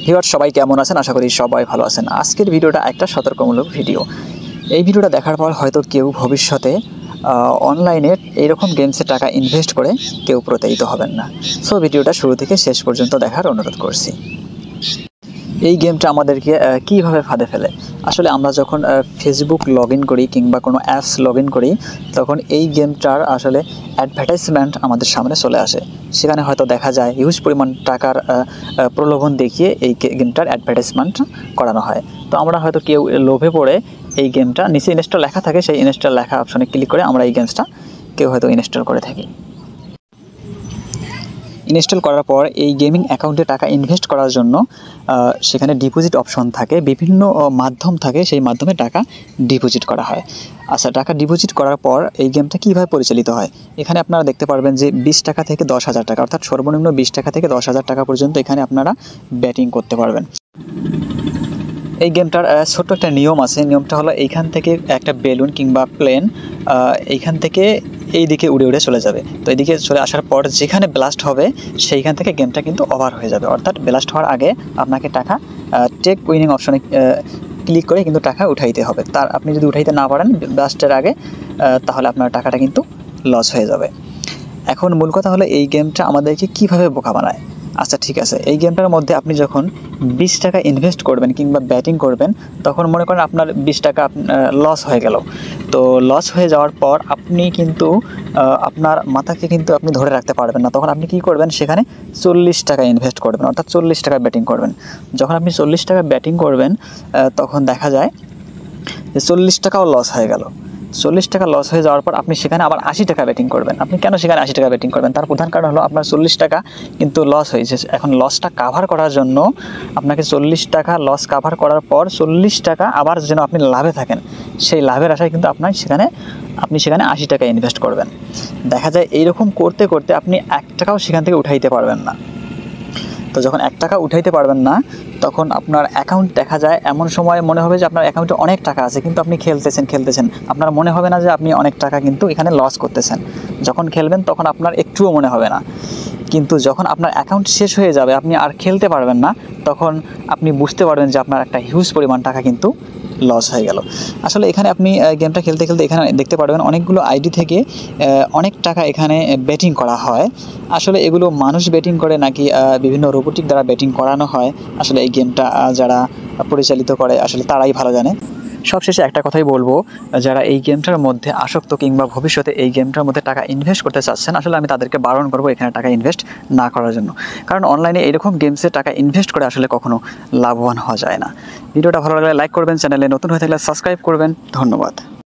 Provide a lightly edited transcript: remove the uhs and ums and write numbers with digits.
Viewer সবাই কেমন আছেন? আশা করি সবাই ভালো আছেন। আজকের ভিডিওটা একটা সতর্কমূলক ভিডিও। এই ভিডিওটা দেখার পর হয়তো কেউ ভবিষ্যতে অনলাইনে এইরকম গেমসে টাকা ইনভেস্ট করে কেউ প্রতারিত হবেন না। সো ভিডিওটা শুরু থেকে শেষ পর্যন্ত দেখার অনুরোধ করছি। এই গেমটা আমাদেরকে কীভাবে ফাঁদে ফেলে? আসলে আমরা যখন ফেসবুক লগ ইন করি কিংবা কোনো অ্যাপস লগ ইন করি, তখন এই গেমটার আসলে অ্যাডভার্টাইজমেন্ট আমাদের সামনে চলে আসে। সেখানে হয়তো দেখা যায় হিউজ পরিমাণ টাকার প্রলোভন দেখিয়ে এই গেমটার অ্যাডভার্টাইজমেন্ট করানো হয়। তো আমরা হয়তো কেউ লোভে পড়ে এই গেমটা নিচে ইনস্টল লেখা থাকে, সেই ইনস্টল লেখা অপশনে ক্লিক করে আমরা এই গেমসটা কেউ হয়তো ইনস্টল করে থাকি। ইনস্টল করার পর এই গেমিং অ্যাকাউন্টে টাকা ইনভেস্ট করার জন্য সেখানে ডিপোজিট অপশন থাকে, বিভিন্ন মাধ্যম থাকে, সেই মাধ্যমে টাকা ডিপোজিট করা হয়। আচ্ছা, টাকা ডিপোজিট করার পর এই গেমটা কীভাবে পরিচালিত হয়? এখানে আপনারা দেখতে পারবেন যে 20 টাকা থেকে 10,000 টাকা, অর্থাৎ সর্বনিম্ন 20 টাকা থেকে 10,000 টাকা পর্যন্ত এখানে আপনারা ব্যাটিং করতে পারবেন। এই গেমটার ছোট্ট একটা নিয়ম আছে। নিয়মটা হলো এইখান থেকে একটা বেলুন কিংবা প্লেন এইখান থেকে এই দিকে উড়ে উড়ে চলে যাবে। তো এইদিকে চলে আসার পর যেখানে ব্লাস্ট হবে সেইখান থেকে গেমটা কিন্তু ওভার হয়ে যাবে। অর্থাৎ ব্লাস্ট হওয়ার আগে আপনাকে টাকা টেক উইনিং অপশনে ক্লিক করে কিন্তু টাকা উঠাইতে হবে। তার আপনি যদি উঠাইতে না পারেন ব্লাস্টের আগে, তাহলে আপনার টাকাটা কিন্তু লস হয়ে যাবে। এখন মূল কথা হলো এই গেমটা আমাদেরকে কীভাবে বোকা বানায়। আচ্ছা ঠিক আছে, এই গেমটার মধ্যে আপনি যখন 20 টাকা ইনভেস্ট করবেন কিংবা ব্যাটিং করবেন, তখন মনে করেন আপনার 20 টাকা লস হয়ে গেল। তো লস হয়ে যাওয়ার পর আপনি কিন্তু আপনার মাথাকে কিন্তু আপনি ধরে রাখতে পারবেন না। তখন আপনি কী করবেন? সেখানে 40 টাকা ইনভেস্ট করবেন, অর্থাৎ 40 টাকা ব্যাটিং করবেন। যখন আপনি 40 টাকা ব্যাটিং করবেন, তখন দেখা যায় যে 40 টাকাও লস হয়ে গেল। 40 টাকা লস হয়ে যাওয়ার পর আপনি সেখানে আবার 80 টাকা ব্যাটিং করবেন। আপনি কেন সেখানে 80 টাকা ব্যাটিং করবেন? তার প্রধান কারণ হলো আপনার 40 টাকা কিন্তু লস হয়েছে। এখন লসটা কাভার করার জন্য আপনাকে 40 টাকা লস কাভার করার পর 40 টাকা আবার যেন আপনি লাভে থাকেন, সেই লাভের আশায় কিন্তু আপনি সেখানে 80 টাকা ইনভেস্ট করবেন। দেখা যায় এইরকম করতে করতে আপনি 1 টাকাও সেখান থেকে উঠাইতে পারবেন না। তো যখন 1 টাকা উঠাইতে পারবেন না, তখন আপনার অ্যাকাউন্ট দেখা যায় এমন সময় মনে হবে যে আপনার অ্যাকাউন্টে অনেক টাকা আছে, কিন্তু আপনি খেলতেছেন, আপনার মনে হবে না যে আপনি অনেক টাকা কিন্তু এখানে লস করতেছেন। যখন খেলবেন তখন আপনার একটুও মনে হবে না, কিন্তু যখন আপনার অ্যাকাউন্ট শেষ হয়ে যাবে, আপনি আর খেলতে পারবেন না, তখন আপনি বুঝতে পারবেন যে আপনার একটা হিউজ পরিমাণ টাকা কিন্তু লস হয়ে গেল। আসলে এখানে আপনি গেমটা খেলতে খেলতে এখানে দেখতে পারবেন অনেকগুলো আইডি থেকে অনেক টাকা এখানে ব্যাটিং করা হয়। আসলে এগুলো মানুষ ব্যাটিং করে নাকি বিভিন্ন রোবোটিক দ্বারা ব্যাটিং করানো হয়, আসলে এই গেমটা যারা পরিচালিত করে আসলে তারাই ভালো জানে। সবশেষে একটা কথাই বলবো, যারা এই গেমটার মধ্যে আসক্ত কিংবা ভবিষ্যতে এই গেমটার মধ্যে টাকা ইনভেস্ট করতে চাচ্ছেন, আসলে আমি তাদেরকে বারণ করবো এখানে টাকা ইনভেস্ট না করার জন্য। কারণ অনলাইনে এরকম গেমসে টাকা ইনভেস্ট করে আসলে কখনো লাভবান হওয়া যায় না। ভিডিওটা ভালো লাগলে লাইক করবেন, চ্যানেলে নতুন হয়ে থাকলে সাবস্ক্রাইব করবেন। ধন্যবাদ।